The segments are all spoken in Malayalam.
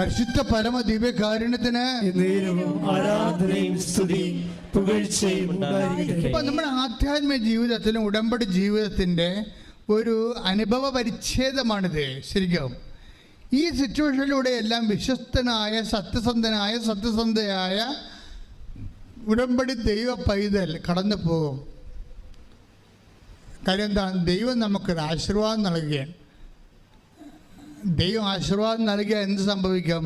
പരിശുദ്ധ പരമ ദിവ്യകാരുണ്യത്തിന് ആരാധനയും സ്തുതിയും പുകഴ്ചയും ഉണ്ടായിരിക്കട്ടെ. ഇപ്പൊ നമ്മുടെ ആധ്യാത്മിക ജീവിതത്തിലും ഉടമ്പടി ജീവിതത്തിന്റെ ഒരു അനുഭവ പരിച്ഛേദമാണിത്. ശരിക്കും ഈ സിറ്റുവേഷനിലൂടെ എല്ലാം വിശ്വസ്തനായ സത്യസന്ധയായ ഉടമ്പടി ദൈവ പൈതൽ കടന്നു പോകും. കാര്യം എന്താണ്? ദൈവം നമുക്കൊരു ആശീർവാദം നൽകുകയാണ്. ദൈവം ആശീർവാദം നൽകിയ എന്ത് സംഭവിക്കും?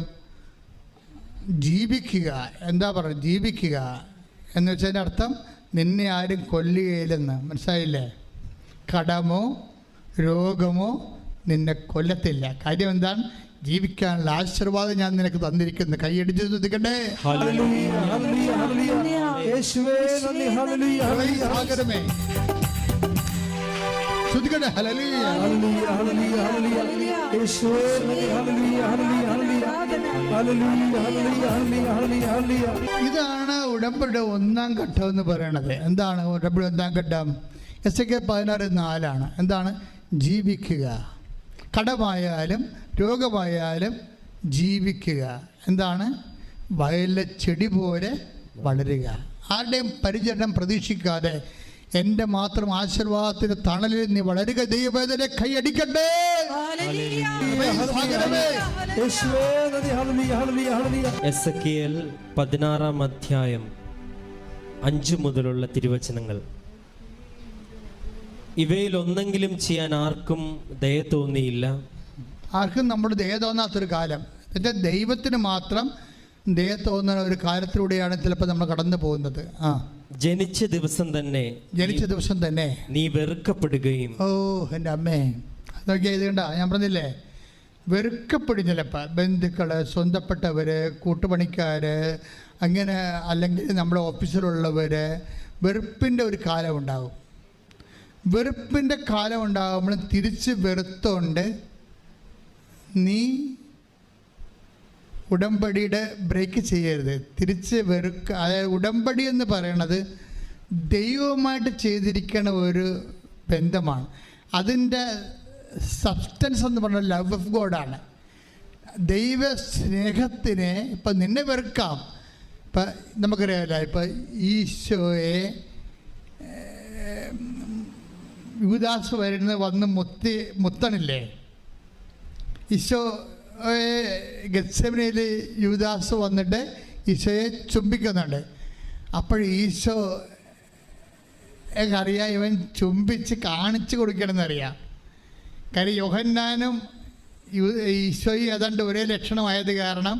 ജീവിക്കുക. എന്താ പറയുക? ജീവിക്കുക എന്ന് വെച്ചതിൻ്റെ അർത്ഥം നിന്നെ ആരും കൊല്ലുകയില്ലെന്ന്. മനസ്സിലായില്ലേ? കടമോ രോഗമോ നിന്നെ കൊല്ലത്തില്ല. കാര്യം എന്താണ്? ജീവിക്കാനുള്ള ആശീർവാദം ഞാൻ നിനക്ക് തന്നിരിക്കുന്നു. കൈയടിച്ച് ശ്രദ്ധിക്കണ്ടേ? ശ്രദ്ധിക്കട്ടെ. ഇതാണ് ഉടമ്പടിയുടെ ഒന്നാം ഘട്ടം എന്ന് പറയണത്. എന്താണ് ഉടമ്പടി ഒന്നാം ഘട്ടം? എസ്.കെ 16:4 എന്താണ്? ജീവിക്കുക. കടമായാലും രോഗമായാലും ജീവിക്കുക. എന്താണ്? വയലിലെ ചെടി പോലെ വളരുക. ആരുടെയും പരിചരണം പ്രതീക്ഷിക്കാതെ എൻ്റെ മാത്രം ആശീർവാദത്തിന് തണലിൽ നീ വളരുക. ദൈവവേദനെ കൈയടിക്കട്ടെ. എസെക്കിയേൽ 16 മുതലുള്ള തിരുവചനങ്ങൾ. ഇവയിൽ ഒന്നെങ്കിലും ചെയ്യാൻ ആർക്കും ദയ തോന്നിയില്ല. ആർക്കും നമ്മൾ ദയ തോന്നാത്തൊരു കാലം. എന്നിട്ട് ദൈവത്തിന് മാത്രം ദയ തോന്നുന്ന ഒരു കാലത്തിലൂടെയാണ് ചിലപ്പോൾ നമ്മൾ കടന്നു പോകുന്നത്. ജനിച്ച ദിവസം തന്നെ നീ വെറുക്കപ്പെടുകയും. ഓ എൻ്റെ അമ്മേ, നോക്കിയാൽ ഇത് കണ്ട, ഞാൻ പറഞ്ഞില്ലേ, വെറുക്കപ്പെടും. ചിലപ്പോൾ ബന്ധുക്കൾ, സ്വന്തപ്പെട്ടവർ, കൂട്ടുപണിക്കാർ, അങ്ങനെ അല്ലെങ്കിൽ നമ്മുടെ ഓഫീസിലുള്ളവർ, വെറുപ്പിൻ്റെ ഒരു കാലം ഉണ്ടാകും. വെറുപ്പിൻ്റെ കാലം ഉണ്ടാകുമ്പോൾ തിരിച്ച് വെറുത്തോണ്ട് നീ ഉടമ്പടിയുടെ ബ്രേക്ക് ചെയ്യരുത്. തിരിച്ച് അതായത് ഉടമ്പടി എന്ന് പറയണത് ദൈവവുമായിട്ട് ചെയ്തിരിക്കുന്ന ഒരു ബന്ധമാണ്. അതിൻ്റെ സബ്സ്റ്റൻസ് എന്ന് പറഞ്ഞാൽ ലവ് ഓഫ് ഗോഡാണ്. ദൈവ സ്നേഹത്തിനെ ഇപ്പം നിന്നെ വെറുക്കാം. ഇപ്പം നമുക്കറിയാമല്ലോ, ഇപ്പം ഈശോയെ യൂദാസ് വന്ന് മുത്തണില്ലേ? ഈശോ ഗെത്സെമനയിൽ യൂദാസ് വന്നിട്ട് ഈശോയെ ചുംബിക്കുന്നുണ്ട്. അപ്പോൾ ഈശോ അറിയാം, ഇവൻ ചുംബിച്ച് കാണിച്ചു കൊടുക്കണമെന്നറിയാം. കാര്യം യോഹന്നാനും ഈശോയും ഏതാണ്ട് ഒരേ ലക്ഷണമായത് കാരണം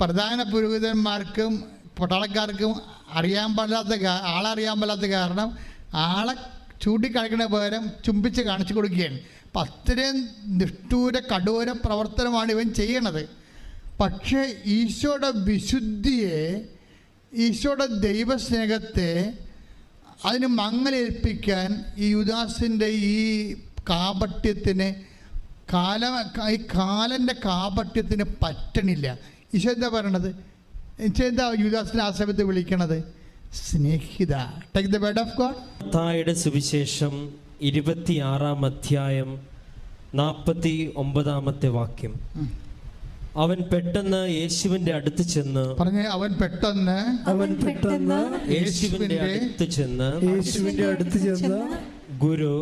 പ്രധാന പുരോഹിതന്മാർക്കും പട്ടാളക്കാർക്കും ആളറിയാൻ പാടില്ലാത്ത കാരണം ആളെ ചൂണ്ടിക്കാണിക്കുന്ന പകരം ചുംബിച്ച് കാണിച്ചു കൊടുക്കുകയാണ്. അപ്പം അത്രയും നിഷ്ഠൂര കഠോര പ്രവർത്തനമാണ് ഇവൻ ചെയ്യണത്. പക്ഷേ ഈശോയുടെ വിശുദ്ധിയെ, ഈശോയുടെ ദൈവസ്നേഹത്തെ അതിന് മങ്ങലേൽപ്പിക്കാൻ ഈ യൂദാസിൻ്റെ ഈ കാപട്യത്തിന് ഈ കാലൻ്റെ കാപട്യത്തിന് പറ്റണില്ല. ഈശോ എന്താ പറയണത്? ഈശോ എന്താ യൂദാസിനെ ആ സമയത്ത് വിളിക്കണത്? സ്നേഹിത. Take the word of God. മത്തായിയുടെ സുവിശേഷം 26 വാക്യം. അവൻ പെട്ടെന്ന് യേശുവിന്റെ അടുത്ത് ചെന്ന് അവൻ പെട്ടെന്ന് യേശുവിന്റെ അടുത്ത് ചെന്ന് ഗുരു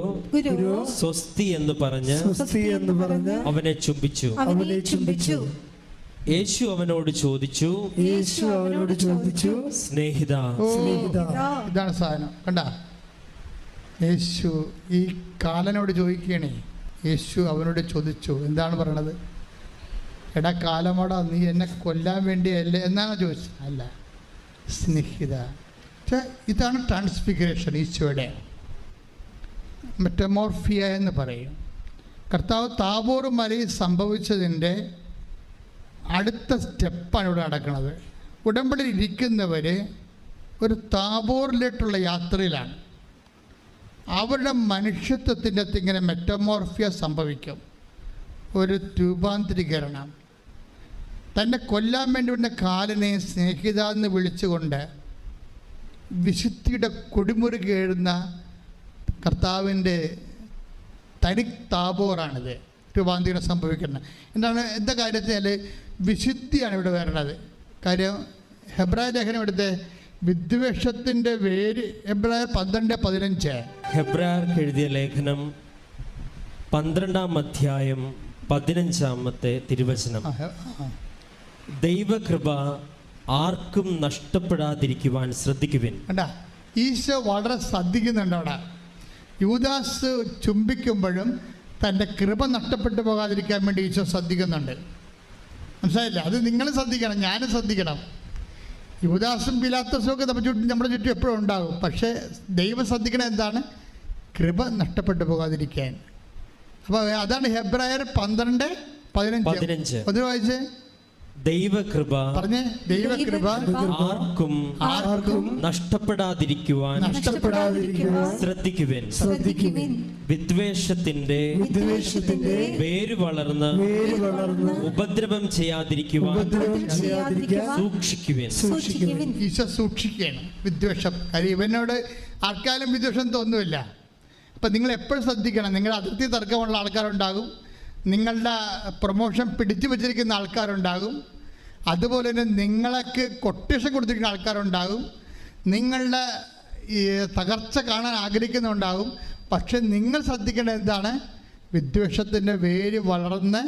സ്വസ്തി എന്ന് പറഞ്ഞ് അവനെ ചുംബിച്ചു. യേശു അവനോട് ചോദിച്ചു, സ്നേഹിത. ഇതാണ് സാധനം. കണ്ട, യേശു ഈ കാലനോട് ചോദിക്കുകയാണേ. യേശു അവനോട് ചോദിച്ചു. എന്താണ് പറയണത്? എടാ കാലമാടാ, നീ എന്നെ കൊല്ലാൻ വേണ്ടിയല്ലേ എന്നാണ് ചോദിച്ചത്? അല്ല, സ്നേഹിത. ഇതാണ് ട്രാൻസ്ഫിഗറേഷൻ. ഈശോയുടെ മെറ്റമോർഫിയ എന്ന് പറയും. കർത്താവ് താബോർ മലയിൽ സംഭവിച്ചതിൻ്റെ അടുത്ത സ്റ്റെപ്പാണ് ഇവിടെ നടക്കുന്നത്. ഉടമ്പടിയിൽ ഇരിക്കുന്നവർ ഒരു താബോറിലേട്ടുള്ള യാത്രയിലാണ്. അവരുടെ മനുഷ്യത്വത്തിൻ്റെ ഇങ്ങനെ മെറ്റമോർഫിയ സംഭവിക്കും. ഒരു രൂപാന്തരീകരണം. തന്നെ കൊല്ലാൻ വേണ്ടി വന്ന കാലനെ സ്നേഹിത എന്ന് വിളിച്ചുകൊണ്ട് വിശുദ്ധിയുടെ കൊടിമുറി കേഴുന്ന കർത്താവിൻ്റെ തനി താബോറാണിത്. രൂപാന്തരം സംഭവിക്കുന്നത്. എന്താ കാര്യത്തിൽ വിശുദ്ധിയാണ് ഇവിടെ വരണത്. കാര്യം ഹെബ്രായ ലേഖനം എടുത്ത് വിദ്വേഷത്തിൻ്റെ വേര് ഹെബ്രായർ 12:15. ഹെബ്രായർക്ക് എഴുതിയ ലേഖനം 12-ാം അധ്യായം 15-ാമത്തെ തിരുവചനം. ദൈവകൃപ ആർക്കും നഷ്ടപ്പെടാതിരിക്കുവാൻ ശ്രദ്ധിക്കുവിൻ. കണ്ടാ, ഈശോ വളരെ ശ്രദ്ധിക്കുന്നുണ്ട് അവിടെ. യൂദാസ് ചുംബിക്കുമ്പോഴും തൻ്റെ കൃപ നഷ്ടപ്പെട്ടു പോകാതിരിക്കാൻ വേണ്ടി ഈശോ ശ്രദ്ധിക്കുന്നുണ്ട്. മനസ്സിലായില്ല? അത് നിങ്ങൾ ശ്രദ്ധിക്കണം, ഞാനും ശ്രദ്ധിക്കണം. യൂദാസും പിലാത്തോസും ഒക്കെ നമ്മുടെ ചുറ്റും എപ്പോഴും ഉണ്ടാകും. പക്ഷേ ദൈവം ശ്രദ്ധിക്കണം എന്താണ്? കൃപ നഷ്ടപ്പെട്ടു പോകാതിരിക്കാൻ. അപ്പോൾ അതാണ് ഹെബ്രായർ 12:15. ഒന്ന് വായിച്ചേ. ദൈവകൃപ പറഞ്ഞേ. ദൈവകൃപ ആർക്കും നഷ്ടപ്പെടാതിരിക്കുവാൻ ശ്രദ്ധിക്കുവിൻ. വിദ്വേഷത്തിന്റെ വേര് വളർന്ന് ഉപദ്രവം ചെയ്യാതിരിക്കുവാൻ സൂക്ഷിക്കുവിൻ. ഈശോ സൂക്ഷിക്കുകയാണ് വിദ്വേഷം. കാര്യം ഇവനോട് ആർക്കാലും വിദ്വേഷം തോന്നുമില്ല. അപ്പം നിങ്ങൾ എപ്പോഴും ശ്രദ്ധിക്കണം. നിങ്ങളുടെ അതിർത്തി തർക്കമുള്ള ആൾക്കാരുണ്ടാകും, നിങ്ങളുടെ പ്രൊമോഷൻ പിടിച്ചു വച്ചിരിക്കുന്ന ആൾക്കാരുണ്ടാകും, അതുപോലെ തന്നെ നിങ്ങൾക്ക് കൊട്ടേഷൻ കൊടുത്തിരിക്കുന്ന ആൾക്കാരുണ്ടാകും, നിങ്ങളുടെ ഈ തകർച്ച കാണാൻ ആഗ്രഹിക്കുന്നുണ്ടാകും. പക്ഷെ നിങ്ങൾ ശ്രദ്ധിക്കേണ്ടത് എന്താണ്? വിദ്വേഷത്തിൻ്റെ വേര് വളർന്ന്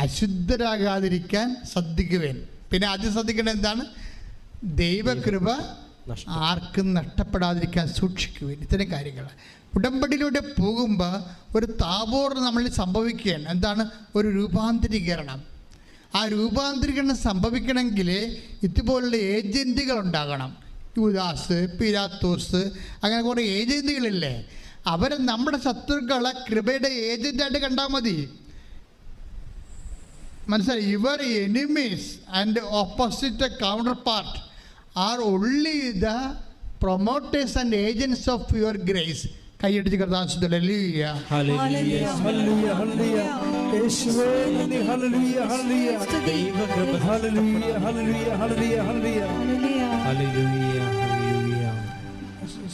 അശുദ്ധരാകാതിരിക്കാൻ ശ്രദ്ധിക്കുവേൻ. പിന്നെ ആദ്യം ശ്രദ്ധിക്കേണ്ടത് എന്താണ്? ദൈവകൃപ ആർക്കും നഷ്ടപ്പെടാതിരിക്കാൻ സൂക്ഷിക്കുവേൻ. ഇത്തരം കാര്യങ്ങൾ ഉടമ്പടിയിലൂടെ പോകുമ്പോൾ ഒരു താബോർ നമ്മളിൽ സംഭവിക്കുകയാണ്. എന്താണ്? ഒരു രൂപാന്തരീകരണം. ആ രൂപാന്തരീകരണം സംഭവിക്കണമെങ്കിൽ ഇതുപോലുള്ള ഏജൻറ്റുകൾ ഉണ്ടാകണം. യൂദാസ്, പിലാത്തോസ്, അങ്ങനെ കുറേ ഏജൻറ്റുകളില്ലേ? അവരെ നമ്മുടെ ശത്രുക്കളെ കൃപയുടെ ഏജൻ്റായിട്ട് കണ്ടാൽ മതി. മനസ്സിലായി? Your enemies and opposite counterpart are only the promoters and agents of your grace. കൈയടിച്ച് കർത്താവേ ഹല്ലേലൂയ ഹല്ലേലൂയ ഹല്ലേലൂയ യേശുവേ നന്ദി. ഹല്ലേലൂയ ഹല്ലേലൂയ ദൈവകൃപ. ഹല്ലേലൂയ ഹല്ലേലൂയ ഹല്ലേലൂയ ഹല്ലേലൂയ ഹല്ലേലൂയ ഹല്ലേലൂയ.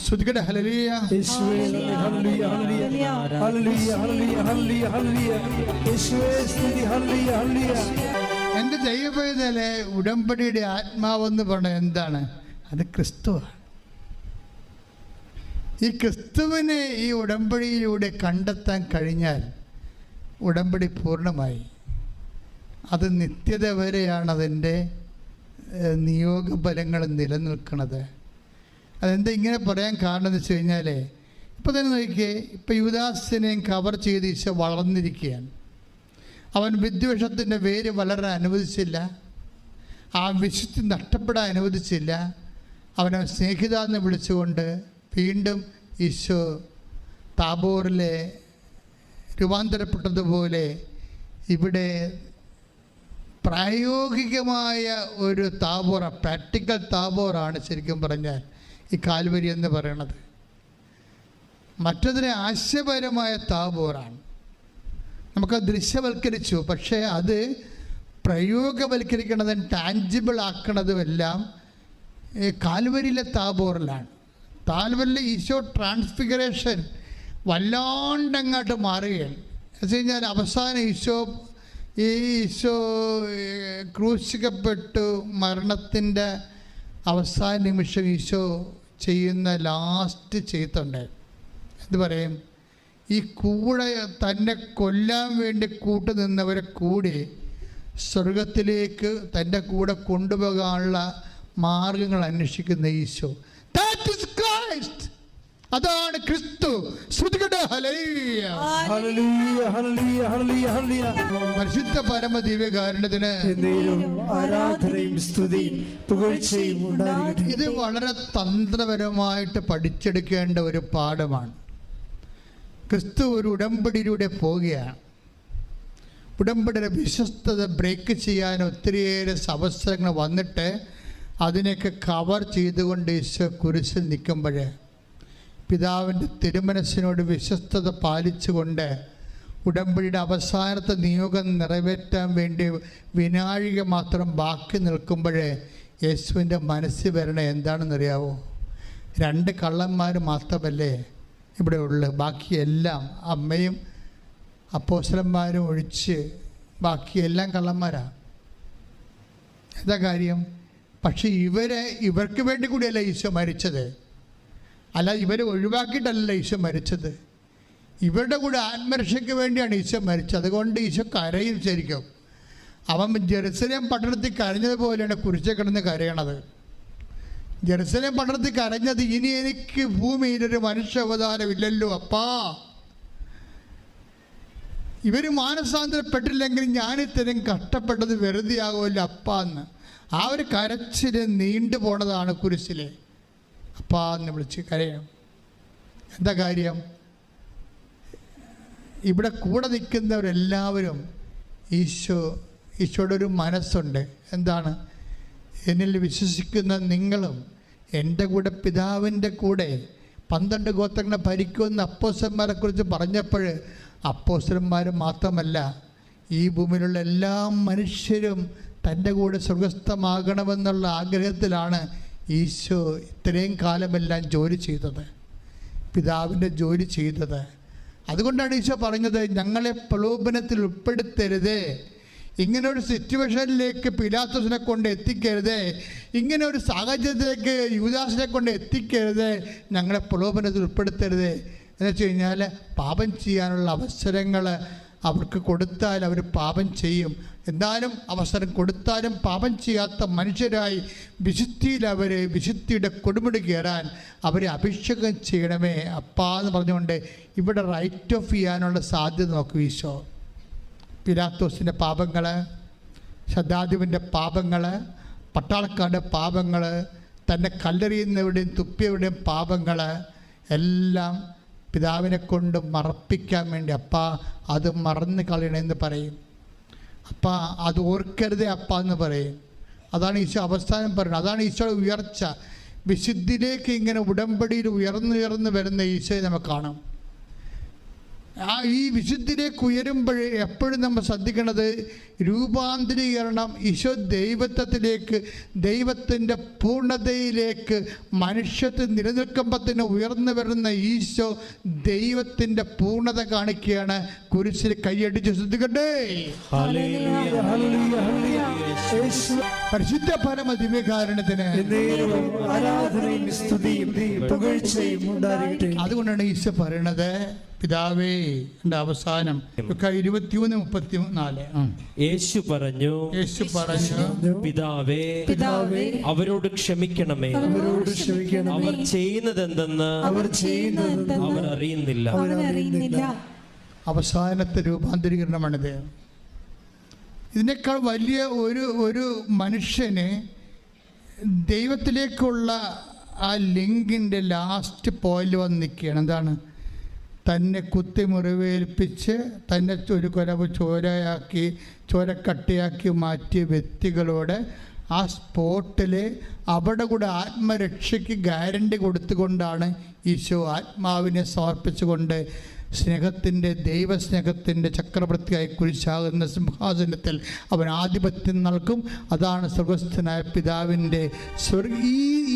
സ്തുതിക്കട്ടെ. ഹല്ലേലൂയ യേശുവേ നന്ദി. ഹല്ലേലൂയ ഹല്ലേലൂയ ഹല്ലേലൂയ ഹല്ലേലൂയ ഹല്ലേലൂയ ഹല്ലേലൂയ യേശുവേ സ്തുതി. ഹല്ലേലൂയ ഹല്ലേലൂയ. എൻ്റെ ദൈവപൈതലേ, ഉടമ്പടിയുടെ ആത്മാവെന്ന് പറഞ്ഞത് എന്താണ്? അത് ക്രിസ്തുവാണ്. ഈ ക്രിസ്തുവിനെ ഈ ഉടമ്പടിയിലൂടെ കണ്ടെത്താൻ കഴിഞ്ഞാൽ ഉടമ്പടി പൂർണ്ണമായി. അത് നിത്യത വരെയാണ് അതിൻ്റെ നിയോഗഫലങ്ങൾ നിലനിൽക്കുന്നത്. അതെന്താ ഇങ്ങനെ പറയാൻ കാരണം എന്ന് വെച്ച് കഴിഞ്ഞാൽ, ഇപ്പോൾ തന്നെ നോക്കിയേ, ഇപ്പോൾ യൂദാസിനെയും കവർ ചെയ്ത് ഈശോ വളർന്നിരിക്കുകയാണ്. അവൻ വിദ്വേഷത്തിൻ്റെ വേര് വളരാൻ അനുവദിച്ചില്ല, ആ വിശുദ്ധി നഷ്ടപ്പെടാൻ അനുവദിച്ചില്ല. അവനെ സ്നേഹിത എന്ന് വിളിച്ചുകൊണ്ട് വീണ്ടും ഈശോ താബോറിലെ രൂപാന്തരപ്പെട്ടതുപോലെ ഇവിടെ പ്രായോഗികമായ ഒരു താബോറ, പ്രാക്ടിക്കൽ താബോറാണ് ശരിക്കും പറഞ്ഞാൽ ഈ കാൽവരി എന്ന് പറയുന്നത്. മറ്റതിനെ ആശയപരമായ താബോറാണ്. നമുക്ക് ദൃശ്യവൽക്കരിച്ചു, പക്ഷേ അത് പ്രയോഗവൽക്കരിക്കുന്നതും ടാഞ്ചിബിൾ ആക്കുന്നതുമെല്ലാം കാൽവരിയിലെ താബോറിലാണ്. താൽവരിലെ ഈശോ ട്രാൻസ്ഫിഗറേഷൻ വല്ലാണ്ടങ്ങോട്ട് മാറുകയാണ്. എന്ന് വെച്ച് കഴിഞ്ഞാൽ അവസാനം ഈശോ ക്രൂശിക്കപ്പെട്ടു മരണത്തിൻ്റെ അവസാന നിമിഷം ഈശോ ചെയ്യുന്ന ലാസ്റ്റ് ചെയ്തുണ്ട്. എന്ത് പറയും? ഈ കൂടെ തന്നെ കൊല്ലാൻ വേണ്ടി കൂട്ടുനിന്നവരെ കൂടി സ്വർഗത്തിലേക്ക് തൻ്റെ കൂടെ കൊണ്ടുപോകാനുള്ള മാർഗങ്ങൾ അന്വേഷിക്കുന്ന ഈശോ. That is Christ. അതാണ് ക്രിസ്തു. ശ്രുതികട്ടെ ഹല്ലേലൂയ ഹല്ലേലൂയ ഹല്ലേലൂയ ഹല്ലേലൂയ ഹല്ലേലൂയ. പരിശുദ്ധ പരമ ദിവ്യകാരുണ്യത്തിന് ആരാധനയും സ്തുതിയും പുകഴ്ചയും ഉണ്ടാകട്ടെ. ഇത് വളരെ തന്ത്രപരമായിട്ട് പഠിച്ചെടുക്കേണ്ട ഒരു പാഠമാണ്. ക്രിസ്തു ഒരു ഉടമ്പടിയിലൂടെ പോവുകയാണ്. ഉടമ്പടിയുടെ വിശ്വസ്തത ബ്രേക്ക് ചെയ്യാൻ ഒത്തിരിയേറെ അവസരങ്ങൾ വന്നിട്ട് അതിനെയൊക്കെ കവർ ചെയ്തുകൊണ്ട് ഈശോ കുരിശിൽ നിൽക്കുമ്പോൾ പിതാവിൻ്റെ തിരുമനസ്സിനോട് വിശ്വസ്തത പാലിച്ചുകൊണ്ട് ഉടമ്പടിയുടെ അവസാനത്തെ നിയോഗം നിറവേറ്റാൻ വേണ്ടി വിനാഴിക മാത്രം ബാക്കി നിൽക്കുമ്പോൾ യേശുവിൻ്റെ മനസ്സിൽ വരണ എന്താണെന്നറിയാവോ? 2 കള്ളന്മാർ മാത്രമല്ലേ ഇവിടെ ഉള്ളു, ബാക്കിയെല്ലാം അമ്മയും അപ്പോസ്തലന്മാരും ഒഴിച്ച് ബാക്കിയെല്ലാം കള്ളന്മാരാണ്. എന്താ കാര്യം? പക്ഷെ ഇവർക്ക് വേണ്ടി കൂടിയല്ല ഈശോ മരിച്ചത്. അല്ല, ഇവരെ ഒഴിവാക്കിയിട്ടല്ല ഈശോ മരിച്ചത്. ഇവരുടെ കൂടെ ആത്മരക്ഷയ്ക്ക് വേണ്ടിയാണ് ഈശോ മരിച്ചത്. അതുകൊണ്ട് ഈശോ കരയും. ശരിക്കും അവൻ ജെറുസലേം പട്ടണത്തിൽ കരഞ്ഞതുപോലെയാണ് കുരിശിൽ കിടന്ന് കരയണത്. ജെറുസലേം പട്ടണത്തിൽ കരഞ്ഞത്, ഇനി എനിക്ക് ഭൂമിയിലൊരു മനുഷ്യ അവതാരമില്ലല്ലോ അപ്പാ, ഇവർ മാനസാന്തരപ്പെട്ടില്ലെങ്കിൽ ഞാനിത്തരം കഷ്ടപ്പെട്ടത് വെറുതെ ആകുമല്ലോ അപ്പാ എന്ന്. ആ ഒരു കരച്ചിൽ നീണ്ടു പോണതാണ് കുരിശിലെ. അപ്പാ എന്ന് വിളിച്ച് കരയാം. എന്താ കാര്യം? ഇവിടെ കൂടെ നിൽക്കുന്നവരെല്ലാവരും ഈശോയുടെ ഒരു മനസ്സുണ്ട്. എന്താണ്? എന്നിൽ വിശ്വസിക്കുന്ന നിങ്ങളും എൻ്റെ കൂടെ പിതാവിൻ്റെ കൂടെ 12 ഗോത്രങ്ങളെ ഭരിക്കുമെന്ന് അപ്പോസ്തലന്മാരെ കുറിച്ച് പറഞ്ഞപ്പോൾ അപ്പോസ്തലന്മാർ മാത്രമല്ല, ഈ ഭൂമിയിലുള്ള എല്ലാ മനുഷ്യരും തൻ്റെ കൂടെ സ്വർഗസ്ഥമാകണമെന്നുള്ള ആഗ്രഹത്തിലാണ് ഈശോ ഇത്രയും കാലമെല്ലാം ജോലി ചെയ്തത്, പിതാവിൻ്റെ ജോലി ചെയ്തത്. അതുകൊണ്ടാണ് ഈശോ പറഞ്ഞത്, ഞങ്ങളെ പ്രലോഭനത്തിൽ ഉൾപ്പെടുത്തരുതേ, ഇങ്ങനൊരു സിറ്റുവേഷനിലേക്ക് പിലാത്തോസിനെ കൊണ്ട് എത്തിക്കരുതേ, ഇങ്ങനെ ഒരു സാഹചര്യത്തിലേക്ക് യൂദാസിനെ കൊണ്ട് എത്തിക്കരുതേ, ഞങ്ങളെ പ്രലോഭനത്തിൽ ഉൾപ്പെടുത്തരുതേ. എന്ന് വെച്ച് കഴിഞ്ഞാൽ പാപം ചെയ്യാനുള്ള അവസരങ്ങൾ അവർക്ക് കൊടുത്താൽ അവർ പാപം ചെയ്യും. എന്തായാലും അവസരം കൊടുത്താലും പാപം ചെയ്യാത്ത മനുഷ്യരായി വിശുദ്ധിയുടെ കൊടുമുടി കയറാൻ അവരെ അഭിഷേകം ചെയ്യണമേ അപ്പാ എന്ന് പറഞ്ഞുകൊണ്ട് ഇവിടെ റൈറ്റ് ഓഫ് ചെയ്യാനുള്ള സാധ്യത നോക്കും ഈശോ. പിലാത്തോസിൻ്റെ പാപങ്ങൾ, ശതാധിപൻ്റെ പാപങ്ങൾ, പട്ടാളക്കാരുടെ പാപങ്ങൾ, തന്നെ കല്ലെറിയുന്നവരുടെയും തുപ്പിയവരുടെയും പാപങ്ങൾ എല്ലാം പിതാവിനെ കൊണ്ട് മറപ്പിക്കാൻ വേണ്ടി അപ്പാ അത് മറന്നു കളയണമെന്ന് പറയും. അപ്പാ അത് ഓർക്കരുതേ അപ്പാ എന്ന് പറയും. അതാണ് ഈശോ അവസാനം പറയുന്നത്. അതാണ് ഈശോയുടെ ഉയർച്ച. വിശുദ്ധിയിലേക്ക് ഇങ്ങനെ ഉടമ്പടിയിൽ ഉയർന്നു വരുന്ന ഈശോയെ നമുക്ക് കാണാം. ഈ വിശുദ്ധിയിലേക്ക് ഉയരുമ്പോൾ എപ്പോഴും നമ്മൾ ശ്രദ്ധിക്കേണ്ടത് രൂപാന്തരീകരണം. ഈശോ ദൈവത്വത്തിലേക്ക്, ദൈവത്തിൻ്റെ പൂർണ്ണതയിലേക്ക് മനുഷ്യത്വം നിലനിൽക്കുമ്പോൾ തന്നെ ഉയർന്നു വരുന്ന ഈശോ ദൈവത്തിൻ്റെ പൂർണ്ണത കാണിക്കുകയാണ്. കുരിശിൽ കൈയടിച്ച് ശ്രദ്ധിക്കട്ടെ. പരിശുദ്ധ പരമ ദിവ്യകാരുണ്യത്തിന് അതുകൊണ്ടാണ് ഈശോ പറയണത്, പിതാവേ, എൻ്റെ അവസാനം 23:34 യേശു പറഞ്ഞു പിതാവേ അവരോട് ക്ഷമിക്കണമേ, അവർ ചെയ്യുന്നതെന്തെന്ന് അവർ അറിയുന്നില്ല. അവസാനത്തെ രൂപാന്തരീകരണമാണിത്. ഇതിനേക്കാൾ വലിയ ഒരു മനുഷ്യന് ദൈവത്തിലേക്കുള്ള ആ ലിങ്കിൻ്റെ ലാസ്റ്റ് പോയിന്റ് വന്ന് നിൽക്കുകയാണ്. എന്താണ്? തന്നെ കുത്തി മുറിവേൽപ്പിച്ച് തന്നെ ഒരു കൊലവ് ചോരക്കട്ടിയാക്കി മാറ്റിയ വ്യക്തികളോട് ആ സ്പോട്ടിൽ അവിടെ കൂടെ ആത്മരക്ഷയ്ക്ക് ഗ്യാരണ്ടി കൊടുത്തുകൊണ്ടാണ് ഈശോ ആത്മാവിനെ സമർപ്പിച്ചുകൊണ്ട് ദൈവസ്നേഹത്തിൻ്റെ ചക്രവർത്തിയായി കുരിശാകുന്ന സിംഹാസനത്തിൽ അവൻ ആധിപത്യം നൽകും. അതാണ് സ്വർഗസ്ഥനായ പിതാവിൻ്റെ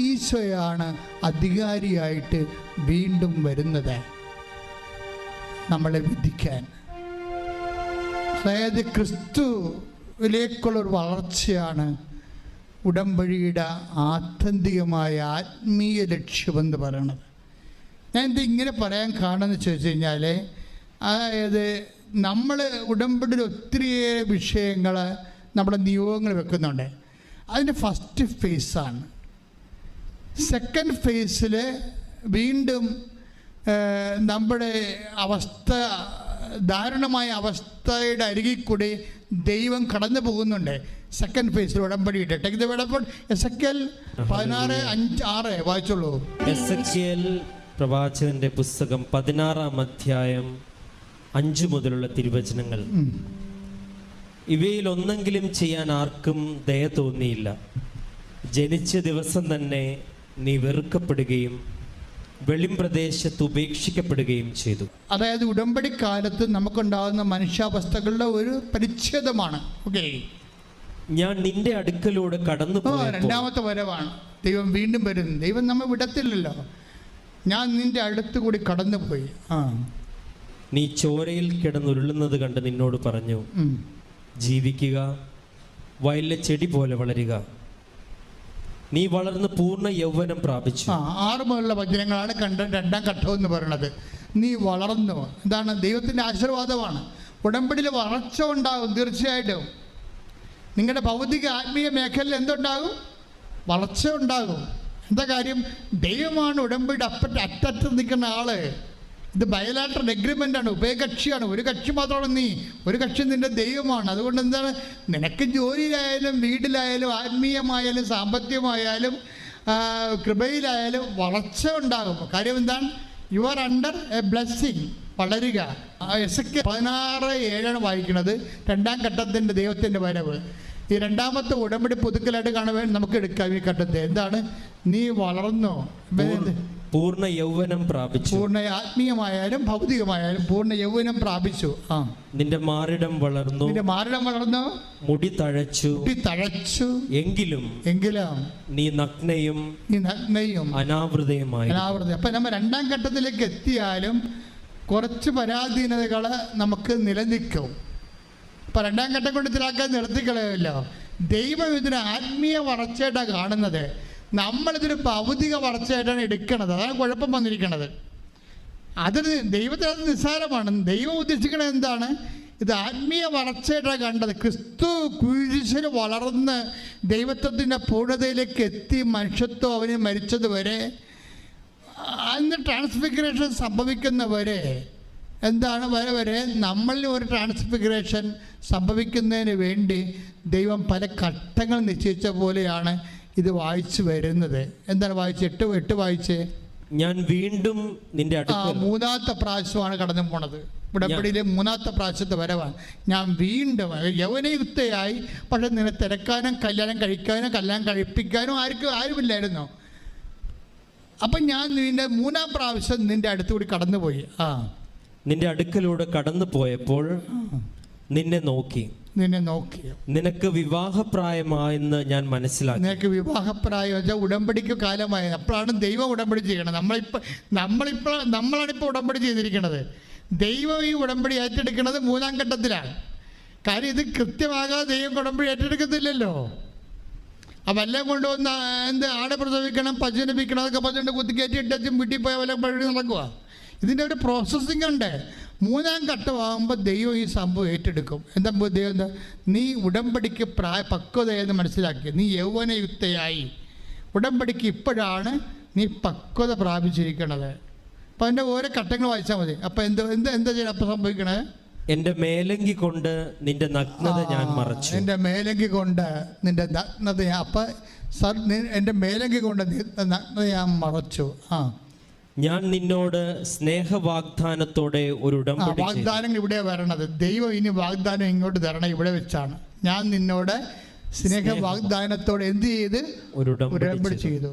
ഈശോയാണ് അധികാരിയായിട്ട് വീണ്ടും വരുന്നത് നമ്മളെ വിധിക്കാൻ. അതായത് ക്രിസ്തുവിലേക്കുള്ളൊരു വളർച്ചയാണ് ഉടമ്പടിയുടെ ആത്യന്തികമായ ആത്മീയ ലക്ഷ്യമെന്ന് പറയണത്. ഞാൻ ഇത് ഇങ്ങനെ പറയാൻ കാരണമെന്ന് ചോദിച്ചു കഴിഞ്ഞാൽ, അതായത് നമ്മൾ ഉടമ്പടിയിൽ ഒത്തിരിയേറെ വിഷയങ്ങൾ നമ്മുടെ നിയോഗങ്ങൾ വെക്കുന്നുണ്ട്. അതിൻ്റെ ഫസ്റ്റ് ഫേസാണ്. സെക്കൻഡ് ഫേസിൽ വീണ്ടും നമ്മുടെ ദാരുണമായ അവസ്ഥയുടെ അരികിൽ കൂടി ദൈവം കടന്നു പോകുന്നുണ്ട്. സെക്കൻഡ് ഫേസിൽ ഉടമ്പടിയിട്ട് എസെക്കിയേൽ 16:5 വായിച്ചോളൂ. എസെക്കിയേൽ പ്രവാചകന്റെ പുസ്തകം 16-ാം അധ്യായം 5 മുതലുള്ള തിരുവചനങ്ങൾ. ഇവയിൽ ഒന്നെങ്കിലും ചെയ്യാൻ ആർക്കും ദയ തോന്നിയില്ല. ജനിച്ച ദിവസം തന്നെ നീ വെറുക്കപ്പെടുകയും വെളിംപ്രദേശത്ത് ഉപേക്ഷിക്കപ്പെടുകയും ചെയ്തു. അതായത് ഉടമ്പടി കാലത്ത് നമുക്കുണ്ടാകുന്ന മനുഷ്യാവസ്ഥകളുടെ ഒരു പരിച്ഛേദമാണ്. ഓക്കെ, ഞാൻ നിന്റെ അടുക്കലൂടെ കടന്നു പോയി. രണ്ടാമത്തെ വരവാണ്. ദൈവം വീണ്ടും വരുന്നു. ദൈവം നമ്മെ വിടത്തില്ലല്ലോ. ഞാൻ നിന്റെ അടുത്ത് കൂടി കടന്നുപോയി. നീ ചോരയിൽ കിടന്നുരുളുന്നത് കണ്ട് നിന്നോട് പറഞ്ഞു, ജീവിക്കുക, വയലിലെ ചെടി പോലെ വളരുക. നീ വളർന്ന് പൂർണ്ണ യൗവനം പ്രാപിച്ചു. 6 മുതലുള്ള വചനങ്ങളാണ് രണ്ടാം ഘട്ടം എന്ന് പറയുന്നത്. നീ വളർന്നു. എന്താണ്? ദൈവത്തിൻ്റെ ആശീർവാദമാണ്. ഉടമ്പടിയിൽ വളർച്ച ഉണ്ടാകും. തീർച്ചയായിട്ടും നിങ്ങളുടെ ഭൗതിക ആത്മീയ മേഖലയിൽ എന്തുണ്ടാകും? വളർച്ച ഉണ്ടാകും. എന്താ കാര്യം? ദൈവമാണ് ഉടമ്പടി അറ്റത്ത് നിൽക്കുന്ന ആള്. ഇത് ബയലാറ്ററൽ എഗ്രിമെൻ്റാണ്, ഉഭയകക്ഷിയാണ്. ഒരു കക്ഷി മാത്രമാണ് നീ, ഒരു കക്ഷി നിൻ്റെ ദൈവമാണ്. അതുകൊണ്ട് എന്താണ്, നിനക്ക് ജോലിയിലായാലും വീട്ടിലായാലും ആത്മീയമായാലും സാമ്പത്തികമായാലും കൃപയിലായാലും വളർച്ച ഉണ്ടാകും. കാര്യം എന്താണ്? You are under A blessing. വളരുക. എസെക്കിയേൽ 16:7 വായിക്കുന്നത്. രണ്ടാം ഘട്ടത്തിൻ്റെ ദൈവത്തിൻ്റെ വരവ്. ഈ രണ്ടാമത്തെ ഉടമ്പടി പുതുക്കലായിട്ട് കാണുവാൻ നമുക്ക് എടുക്കാം ഈ ഘട്ടത്തെ. എന്താണ്? നീ വളർന്നു, പൂർണ്ണ യൗവനം പ്രാപിച്ചു. പൂർണ്ണ ആത്മീയമായാലും ഭൗതികമായാലും പൂർണ്ണ യൗവനം പ്രാപിച്ചു. നിന്റെ മാറിടം വളർന്നു, മുടി തഴച്ചു. എങ്കിലും നീ നഗ്നയും അനാവൃതയുമായി. അപ്പൊ നമ്മൾ രണ്ടാം ഘട്ടത്തിലേക്ക് എത്തിയാലും കുറച്ച് പരാധീനതകൾ നമുക്ക് നിലനിൽക്കും. അപ്പം രണ്ടാം ഘട്ടം കൊണ്ട് ഇതിലാക്കാൻ നിർത്തിക്കളയല്ലോ. ദൈവം ഇതിന് ആത്മീയ വളർച്ചയായിട്ടാണ് കാണുന്നത്. നമ്മളിതൊരു ഭൗതിക വളർച്ചയായിട്ടാണ് എടുക്കുന്നത്. അതാണ് കുഴപ്പം വന്നിരിക്കുന്നത്. അതിന് ദൈവത്തിന് അത് നിസ്സാരമാണ്. ദൈവം ഉദ്ദേശിക്കുന്നത് എന്താണ്? ഇത് ആത്മീയ വളർച്ചയായിട്ടാണ് കണ്ടത്. ക്രിസ്തു കുരിശിൽ വളർന്ന് ദൈവത്വത്തിൻ്റെ പൂർണ്ണതയിലേക്ക് എത്തി മനുഷ്യത്വം അവന് മരിച്ചതുവരെ, അന്ന് ട്രാൻസ്ഫിഗറേഷൻ സംഭവിക്കുന്നവരെ എന്താണ് വരെ നമ്മളിൽ ഒരു ട്രാൻസ്ഫിഗറേഷൻ സംഭവിക്കുന്നതിന് വേണ്ടി ദൈവം പല ഘട്ടങ്ങൾ നിശ്ചയിച്ച പോലെയാണ് ഇത് വായിച്ചു വരുന്നത്. എന്താണ് വായിച്ച് 8 വായിച്ച്? ഞാൻ വീണ്ടും നിന്റെ അടുക്കൽ. 3ാമത്തെ പ്രാവശ്യമാണ് കടന്നു പോണത്. ഉടമ്പടിയിലെ 3ാമത്തെ പ്രാവശ്യത്തെ വരവാണ്. ഞാൻ വീണ്ടും യൗവനയുക്തയായി. പക്ഷെ നിന്നെ തിരക്കാനും കല്യാണം കഴിക്കാനും കല്യാണം കഴിപ്പിക്കാനും ആരുമില്ലായിരുന്നോ? അപ്പം ഞാൻ നിന്റെ 3ാം പ്രാവശ്യം നിന്റെ അടുത്തുകൂടി കടന്നുപോയി. നിന്റെ അടുക്കലൂടെ കടന്നു പോയപ്പോൾ നിന്നെ നോക്കി. നിനക്ക് വിവാഹപ്രായമായെന്ന് ഞാൻ മനസ്സിലാക്കി. നിനക്ക് വിവാഹപ്രായം വെച്ചാൽ ഉടമ്പടിക്ക് കാലമായി. അപ്പോഴാണ് ദൈവം ഉടമ്പടി ചെയ്യണത്. നമ്മളാണിപ്പോൾ ഉടമ്പടി ചെയ്തിരിക്കുന്നത്. ദൈവം ഈ ഉടമ്പടി ഏറ്റെടുക്കുന്നത് 3ാം ഘട്ടത്തിലാണ്. കാര്യം ഇത് കൃത്യമാകാതെ ദൈവം ഉടമ്പടി ഏറ്റെടുക്കത്തില്ലല്ലോ. വല്ലം കൊണ്ടുവന്ന് ആടെ പ്രസവിക്കണം, പശുവിനിപ്പിക്കണം, അതൊക്കെ പശുവിൻ്റെ കുത്തിക്കയറ്റി ഇട്ടും വീട്ടിൽ പോയ വല്ല പഴി നടക്കുക. ഇതിൻ്റെ ഒരു പ്രോസസ്സിംഗ് ഉണ്ട്. 3ാം ഘട്ടമാകുമ്പോൾ ദൈവം ഈ സംഭവം ഏറ്റെടുക്കും. എന്താ ദൈവം? നീ ഉടമ്പടിക്ക് പക്വതയെന്ന് മനസ്സിലാക്കി. നീ യൗവനയുക്തയായി. ഉടമ്പടിക്ക് ഇപ്പോഴാണ് നീ പക്വത പ്രാപിച്ചിരിക്കണത്. അപ്പം അതിൻ്റെ ഓരോ ഘട്ടങ്ങൾ വായിച്ചാൽ മതി. അപ്പം എന്താ ചെയ്യണം? അപ്പം സംഭവിക്കണേ, എൻ്റെ മേലങ്കി കൊണ്ട് നിന്റെ നഗ്നത ഞാൻ മറച്ചു. എൻ്റെ മേലങ്കി കൊണ്ട് നിന്റെ നഗ്നത. അപ്പം എൻ്റെ മേലങ്കി കൊണ്ട് നഗ്നത ഞാൻ മറച്ചു. ഞാൻ നിന്നോട് സ്നേഹവാഗ്ദാനത്തോടെ ഒരു ഉടമ്പടി. വാഗ്ദാനങ്ങൾ ഇവിടെ വരണത്. ദൈവം ഇനി വാഗ്ദാനം ഇങ്ങോട്ട് തരണം ഇവിടെ വെച്ചാണ്. ഞാൻ നിന്നോട് സ്നേഹവാഗ്ദാനത്തോടെ എന്ത് ചെയ്ത്? ഒരു ഉടമ്പടി ചെയ്തു.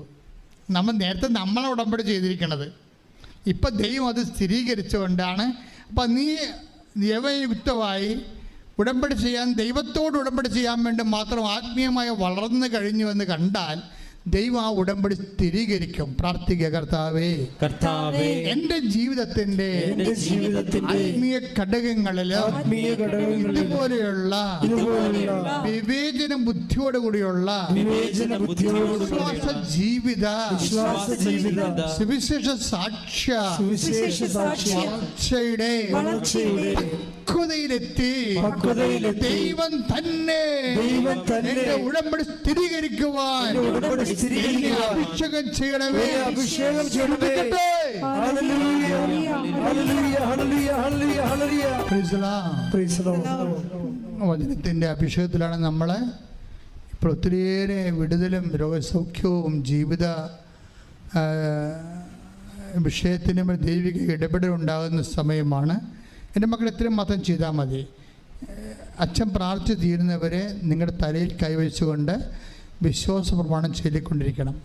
നേരത്തെ നമ്മളെ ഉടമ്പടി ചെയ്തിരിക്കണത്. ഇപ്പം ദൈവം അത് സ്ഥിരീകരിച്ചുകൊണ്ടാണ്. അപ്പം നീ യൗവനയുക്തമായി ഉടമ്പടി ചെയ്യാൻ, ദൈവത്തോട് ഉടമ്പടി ചെയ്യാൻ വേണ്ടി മാത്രം ആത്മീയമായി വളർന്നു കഴിഞ്ഞുവെന്ന് കണ്ടാൽ ദൈവം ആ ഉടമ്പടി സ്ഥിരീകരിക്കും. പ്രാർത്ഥിക്കുക, കർത്താവേ, എൻ്റെ ജീവിതത്തിന്റെ ആത്മീയ ഘടകങ്ങളിൽ ഇതുപോലെയുള്ള വിവേചന ബുദ്ധിയോടുകൂടിയുള്ള വിശ്വാസ ജീവിത സുവിശേഷ സാക്ഷ്യ വളർച്ചയുടെ പക്വതയിലെത്തി ദൈവം തന്നെ ഉടമ്പടി സ്ഥിരീകരിക്കുവാൻ അഭിഷേകം ചെയ്യണമേ. വചനത്തിൻ്റെ അഭിഷേകത്തിലാണ് നമ്മളെ ഇപ്പോൾ ഒത്തിരിയേറെ വിടുതലും രോഗസൗഖ്യവും ജീവിത വിഷയത്തിനും ദൈവിക ഇടപെടൽ ഉണ്ടാകുന്ന സമയമാണ്. എൻ്റെ മക്കൾ എത്രയും മാത്രം ചെയ്താൽ മതി. അച്ഛൻ പ്രാർത്ഥിച്ച് തീരുന്നവരെ നിങ്ങളുടെ തലയിൽ കൈവച്ചുകൊണ്ട് വിശ്വാസ പ്രമാണം ചൊല്ലിക്കൊണ്ടിരിക്കണം.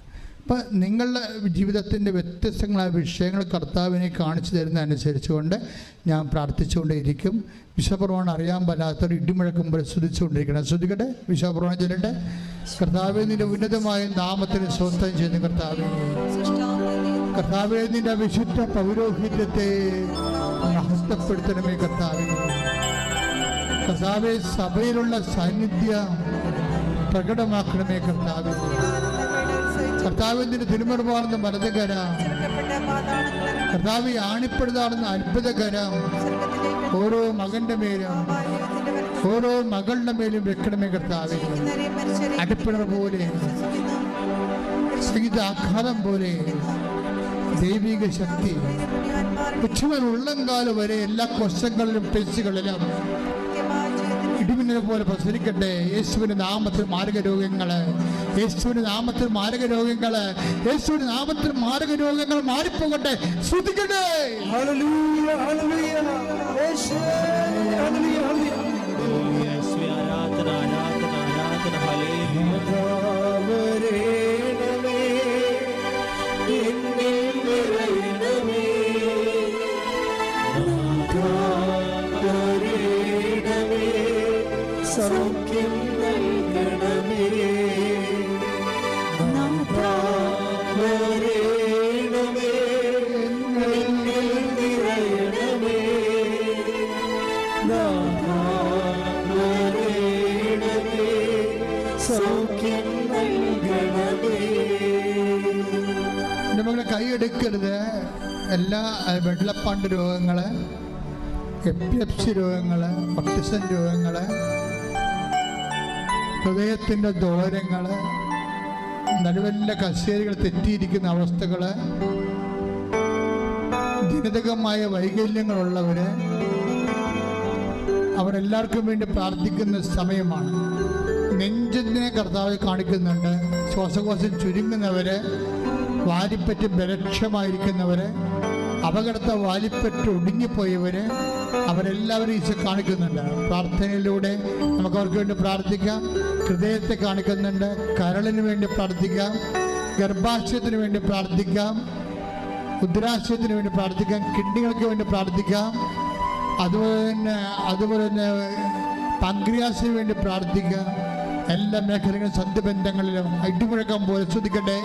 അപ്പം നിങ്ങളുടെ ജീവിതത്തിൻ്റെ വ്യത്യസ്തങ്ങളായ വിഷയങ്ങൾ കർത്താവിനെ കാണിച്ചു തരുന്ന അനുസരിച്ചുകൊണ്ട് ഞാൻ പ്രാർത്ഥിച്ചുകൊണ്ടേയിരിക്കും. വിശ്വപ്രമാണം അറിയാൻ പറ്റാത്തവർ ഇടിമുഴക്കുമ്പോൾ സ്തുതിച്ചുകൊണ്ടിരിക്കണം. ശ്രദ്ധിക്കട്ടെ, വിശ്വപ്രമാണം ചൊല്ലട്ടെ. കർത്താവേ, നിൻ്റെ ഉന്നതമായ നാമത്തിന് സ്വന്തം ചെയ്യുന്ന കർത്താവേ നിൻ്റെ വിശുദ്ധ പൗരോഹിത്യത്തെ മഹത്വപ്പെടുത്തണമേ കർത്താവേ. കർത്താവേ, സഭയിലുള്ള സാന്നിധ്യം പ്രകടമാക്കണമേ കർത്താവേ. കർത്താവിന്റെ തിരുമുറമാർന്ന മരതകരം, കർത്താവ് ആണിപ്പെടുതാണെന്ന അത്ഭുതകരം ഓരോ മകന്റെ മേലും ഓരോ മകളുടെ മേലും വെക്കണമേ കർത്താവേ. അടിപ്പിണർ പോലെ, സംഗീതാഘാതം പോലെ ദൈവിക ശക്തി ഉച്ചവൻ ഉള്ളംകാലം വരെ എല്ലാ കോശങ്ങളിലും പെശുകളിലും ഇടിമിന്നലെ പോലെ പ്രസരിക്കട്ടെ. യേശുവിന്റെ നാമത്തിൽ മാരകരോഗങ്ങള്, യേശുവിന്റെ നാമത്തിൽ മാരകരോഗങ്ങള്, യേശുവിന്റെ നാമത്തിൽ മാരകരോഗങ്ങൾ മാറിപ്പോകട്ടെ. ശ്രദ്ധിക്കട്ടെ. ഹല്ലേലൂയ, ഹല്ലേലൂയ, യേശുവേ, ഹല്ലേലൂയ, ഹല്ലേലൂയ. ആരാധന, ആരാധന, ആരാധന. ഹല്ലേലൂയ. സൗഖ്യം നൽകണമേ, വരേണമേ, എന്നിൽ നിറയണമേ, വരേണമേ, സൗഖ്യം നൽകണമേ. നമ്മളെ കൈയെടുക്കരുത്. എല്ലാ വെള്ളപ്പാണ്ട് രോഗങ്ങള്, എപ്പിലെപ്സി രോഗങ്ങള്, ഓട്ടിസം രോഗങ്ങള്, ഹൃദയത്തിൻ്റെ ദോരങ്ങൾ, നടുവലിൻ്റെ കശേരികൾ തെറ്റിയിരിക്കുന്ന അവസ്ഥകൾ, ജനിതകമായ വൈകല്യങ്ങളുള്ളവർ, അവരെല്ലാവർക്കും വേണ്ടി പ്രാർത്ഥിക്കുന്ന സമയമാണ്. നെഞ്ചിനെ കർത്താവ് കാണിക്കുന്നുണ്ട്. ശ്വാസകോശം ചുരുങ്ങുന്നവർ, വാരിപ്പറ്റ് ബലക്ഷമായിരിക്കുന്നവർ, അപകടത്തെ വാലിപ്പറ്റ് ഒടുങ്ങിപ്പോയവർ, അവരെല്ലാവരും ഈശോ കാണിക്കുന്നുണ്ട്. പ്രാർത്ഥനയിലൂടെ നമുക്ക് അവർക്ക് വേണ്ടി പ്രാർത്ഥിക്കാം. ഹൃദയത്തെ കാണിക്കുന്നുണ്ട്. കരളിന് വേണ്ടി പ്രാർത്ഥിക്കാം, ഗർഭാശയത്തിന് വേണ്ടി പ്രാർത്ഥിക്കാം, ഉദരാശയത്തിന് വേണ്ടി പ്രാർത്ഥിക്കാം, കിഡ്നികൾക്ക് വേണ്ടി പ്രാർത്ഥിക്കാം, അതുപോലെ തന്നെ പങ്ക്രിയാസിന് വേണ്ടി പ്രാർത്ഥിക്കാം. എല്ലാ മേഖലകളും സന്ധിബന്ധങ്ങളിലും ഇടിമുഴക്കം പോലെ ശ്രദ്ധിക്കട്ടെ,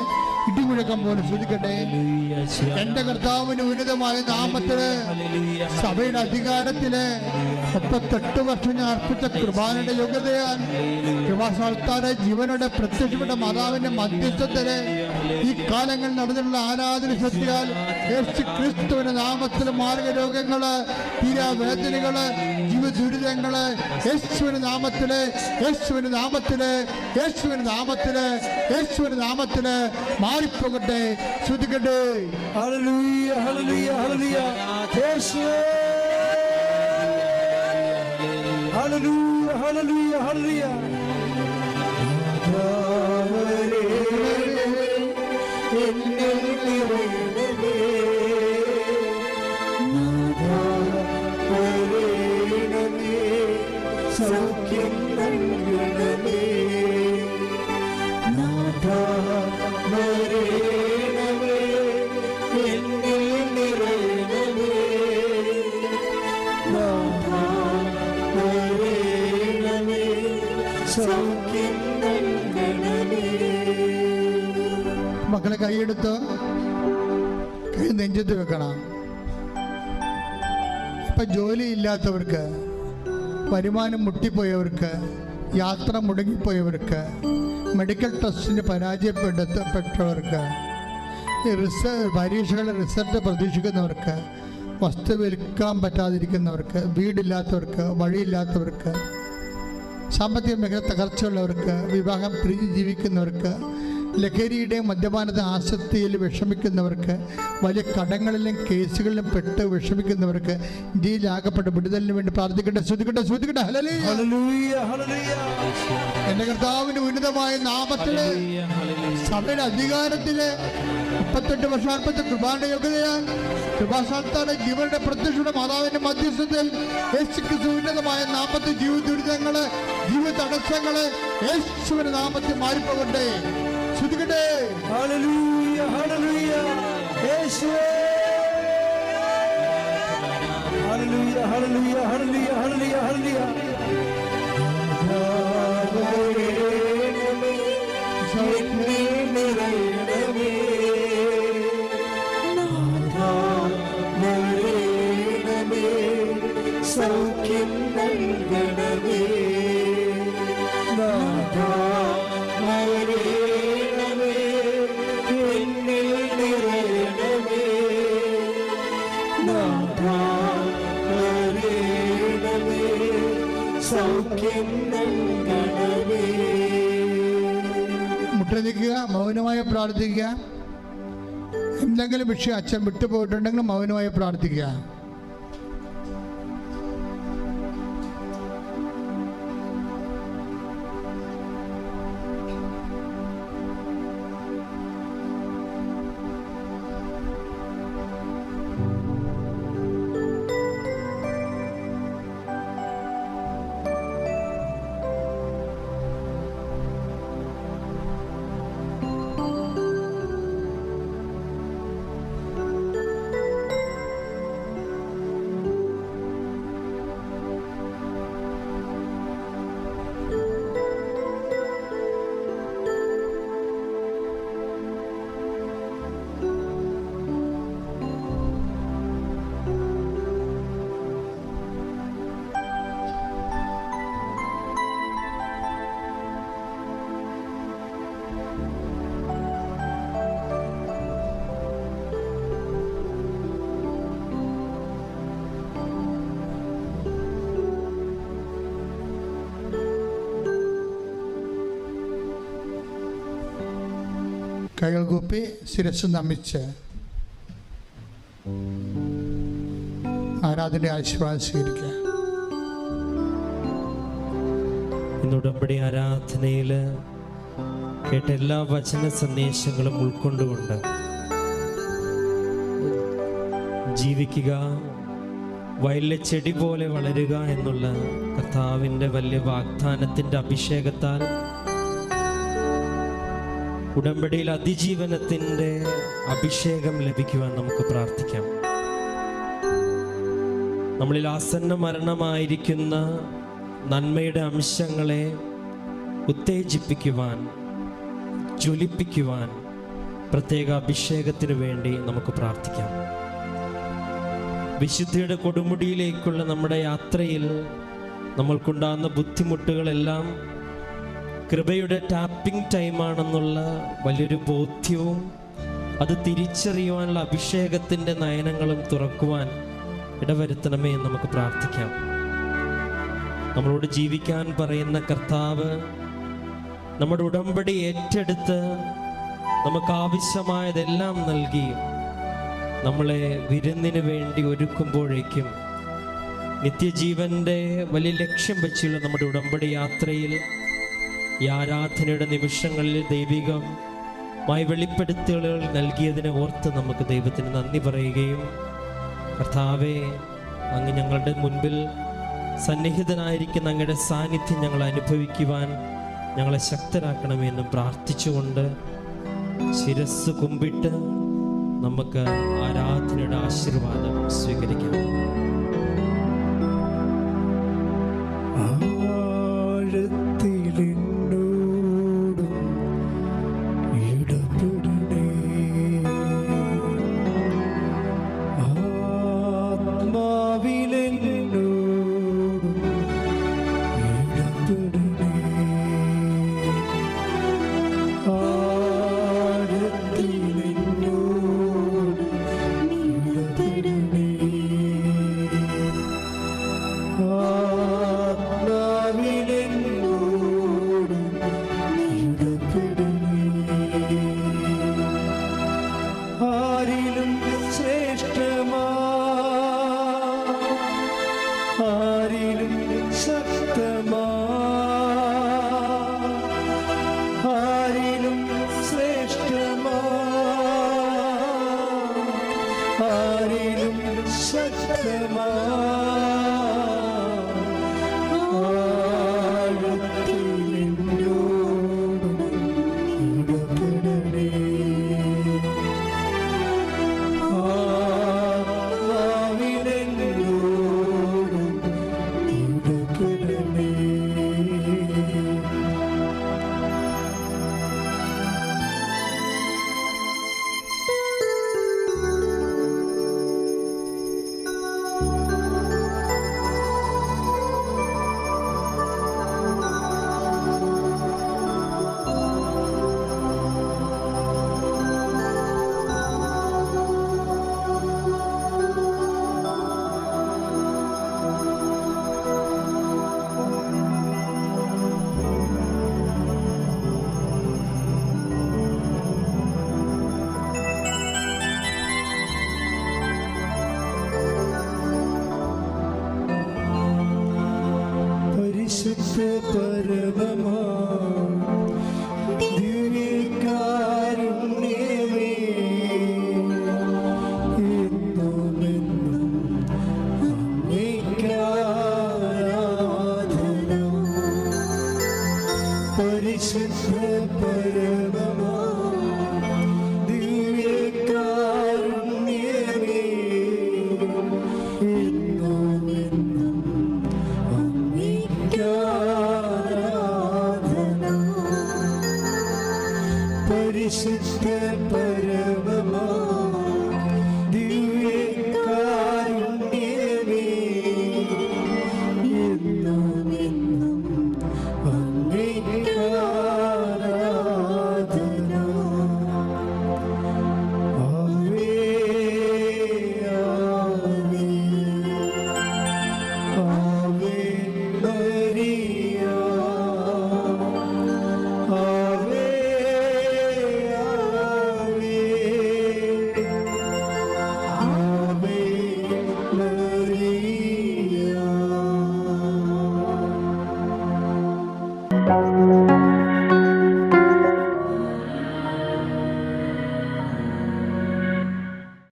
ഇടിമുഴക്കം പോലെ ശ്രദ്ധിക്കട്ടെ. എന്റെ കർത്താവിന് ഉന്നതമായ നാമത്തില്, സഭയുടെ അധികാരത്തില് 38 വർഷം ഞാൻ അർപ്പിച്ച കൃപാനയുടെ യോഗ്യതയാൽ, കൃപാസ്ഥാനത്താരെ ജീവനോടെ പ്രത്യക്ഷപ്പെട്ട മാതാവിന്റെ മധ്യസ്ഥത്തില് ഈ കാലങ്ങളിൽ നടന്നിട്ടുള്ള ആരാധന ശക്തിയാൽ യേശു ക്രിസ്തുവിന്റെ നാമത്തില് മാർഗരോഗങ്ങള്, തീരാവേദനകള്, ജീവദുരിതങ്ങള് യേശുവിന്റെ നാമത്തില്, യേശുവിന്റെ നാമത്തില്, യേശുവിന്റെ നാമത്തില്, യേശുവിന്റെ നാമത്തില് മാറിപ്പോകട്ടെ. ശ്രദ്ധിക്കട്ടെ. ഹല്ലേലൂയ, ഹല്ലേലൂയ, ഹല്ലേലൂയ, യേശുവേ, ഹല്ലേലൂയ, ഹല്ലേലൂയ, ഹല്ലേലൂയ. എന്നിൽ നിറയണമേ, വരേണമേ, സൗഖ്യം നൽകണമേ, വരേണമേ, എന്നിൽ നിറയണമേ, വരേണമേ, സൗഖ്യം നൽകണമേ. മക്കളെ കൈയെടുത്ത് കൈ നെഞ്ചത്ത് വെക്കണം. ഇപ്പം ജോലിയില്ലാത്തവർക്ക്, വരുമാനം മുട്ടിപ്പോയവർക്ക്, യാത്ര മുടങ്ങിപ്പോയവർക്ക്, മെഡിക്കൽ ടെസ്റ്റിന് പരാജയപ്പെട്ടവർക്ക്, പരീക്ഷകളുടെ റിസൾട്ട് പ്രതീക്ഷിക്കുന്നവർക്ക്, വസ്തു വിൽക്കാൻ പറ്റാതിരിക്കുന്നവർക്ക്, വീടില്ലാത്തവർക്ക്, വഴിയില്ലാത്തവർക്ക്, സാമ്പത്തിക മേഖല തകർച്ചയുള്ളവർക്ക്, വിവാഹം പിരിഞ്ഞ് ജീവിക്കുന്നവർക്ക്, ലഹരിയുടെയും മദ്യപാനത്തെ ആസക്തിയിൽ വിഷമിക്കുന്നവർക്ക്, വലിയ കടങ്ങളിലും കേസുകളിലും പെട്ട് വിഷമിക്കുന്നവർക്ക്, ജയിലാകപ്പെട്ട വിടുതലിന് വേണ്ടി പ്രാർത്ഥിക്കട്ടെ. ശ്രദ്ധിക്കട്ടെ, ശ്രദ്ധിക്കട്ടെ. Hallelujah, hallelujah. എന്റെ കർത്താവിന്റെ ഉന്നതമായ നാമത്തില്, സഭയുടെ അധികാരത്തില് 38 വർഷം അർപ്പിച്ച കൃപാന്റെ യോഗ്യതയാൽ, കൃപാസ്ഥാനത്താലെ ജീവന്റെ പ്രത്യക്ഷയുടെ മാതാവിന്റെ മധ്യസ്ഥത്തിൽ യേശുക്രിസ്തു ഉന്നതമായ നാമത്തിൽ ജീവദുരിതങ്ങള്, ജീവ തടസ്സങ്ങള് യേശുവിന്റെ നാമത്തിൽ മാറിപ്പോകട്ടെ. ശ്രദ്ധിക്കട്ടെ. ഹല്ലേലൂയ, ഹല്ലേലൂയ, യേശുവേ, ഹല്ലേലൂയ, ഹല്ലേലൂയ, ഹല്ലേലൂയ, ഹല്ലേലൂയ, ഹല്ലേലൂയ. വരേണമേ, എന്നിൽ നിറയണമേ, വരേണമേ, നിൽക്കുക, മൗനമായി പ്രാർത്ഥിക്കുക. എന്തെങ്കിലും വിഷയം അച്ഛൻ വിട്ടുപോയിട്ടുണ്ടെങ്കിൽ മൗനമായി പ്രാർത്ഥിക്കുക. കൈകൾ കൂപ്പി ശിരസ് നമിച്ച് ആരാധന ആശീർവാദം സ്വീകരിക്കുക. ഇന്ന് ഉടമ്പടി ആരാധനയിൽ കേട്ട എല്ലാ വചന സന്ദേശങ്ങളും ഉൾക്കൊണ്ടുകൊണ്ട് ജീവിക്കുക, വയലിലെ ചെടി പോലെ വളരുക എന്നുള്ള കർത്താവിൻ്റെ വലിയ വാഗ്ദാനത്തിൻ്റെ അഭിഷേകത്താൽ ഉടമ്പടിയിൽ അതിജീവനത്തിൻ്റെ അഭിഷേകം ലഭിക്കുവാൻ നമുക്ക് പ്രാർത്ഥിക്കാം. നമ്മളിൽ ആസന്ന മരണമായിരിക്കുന്ന നന്മയുടെ അംശങ്ങളെ ഉത്തേജിപ്പിക്കുവാൻ, ജ്വലിപ്പിക്കുവാൻ പ്രത്യേക അഭിഷേകത്തിനു വേണ്ടി നമുക്ക് പ്രാർത്ഥിക്കാം. വിശുദ്ധിയുടെ കൊടുമുടിയിലേക്കുള്ള നമ്മുടെ യാത്രയിൽ നമ്മൾക്കുണ്ടാകുന്ന ബുദ്ധിമുട്ടുകളെല്ലാം കൃപയുടെ ടാപ്പിംഗ് ടൈമാണെന്നുള്ള വലിയൊരു ബോധ്യവും അത് തിരിച്ചറിയുവാനുള്ള അഭിഷേകത്തിൻ്റെ നയനങ്ങളും തുറക്കുവാൻ ഇടവരുത്തണമേ എന്ന് നമുക്ക് പ്രാർത്ഥിക്കാം. നമ്മളോട് ജീവിക്കാൻ പറയുന്ന കർത്താവ് നമ്മുടെ ഉടമ്പടി ഏറ്റെടുത്ത് നമുക്ക് ആവശ്യമായതെല്ലാം നൽകി നമ്മളെ വിരുന്നിന് വേണ്ടി ഒരുക്കുമ്പോഴേക്കും നിത്യജീവൻ്റെ വലിയ ലക്ഷ്യം വെച്ചുള്ള നമ്മുടെ ഉടമ്പടി യാത്രയിൽ ഈ ആരാധനയുടെ നിമിഷങ്ങളിൽ ദൈവികമായി വെളിപ്പെടുത്തലുകൾ നൽകിയതിനെ ഓർത്ത് നമുക്ക് ദൈവത്തിന് നന്ദി പറയുകയും, കർത്താവേ, അങ്ങ് ഞങ്ങളുടെ മുൻപിൽ സന്നിഹിതനായിരിക്കുന്ന അങ്ങയുടെ സാന്നിധ്യം ഞങ്ങൾ അനുഭവിക്കുവാൻ ഞങ്ങളെ ശക്തരാക്കണമെന്നും പ്രാർത്ഥിച്ചുകൊണ്ട് ശിരസ് കുമ്പിട്ട് നമുക്ക് ആരാധനയുടെ ആശീർവാദം സ്വീകരിക്കാം. ആത്മാവിലെന്നോട് പരമമാ ദിവ്യകാരുണ്യമേ, എന്നും എന്നും അങ്ങേക്കാരാധന. പരിശുദ്ധ പരമമാ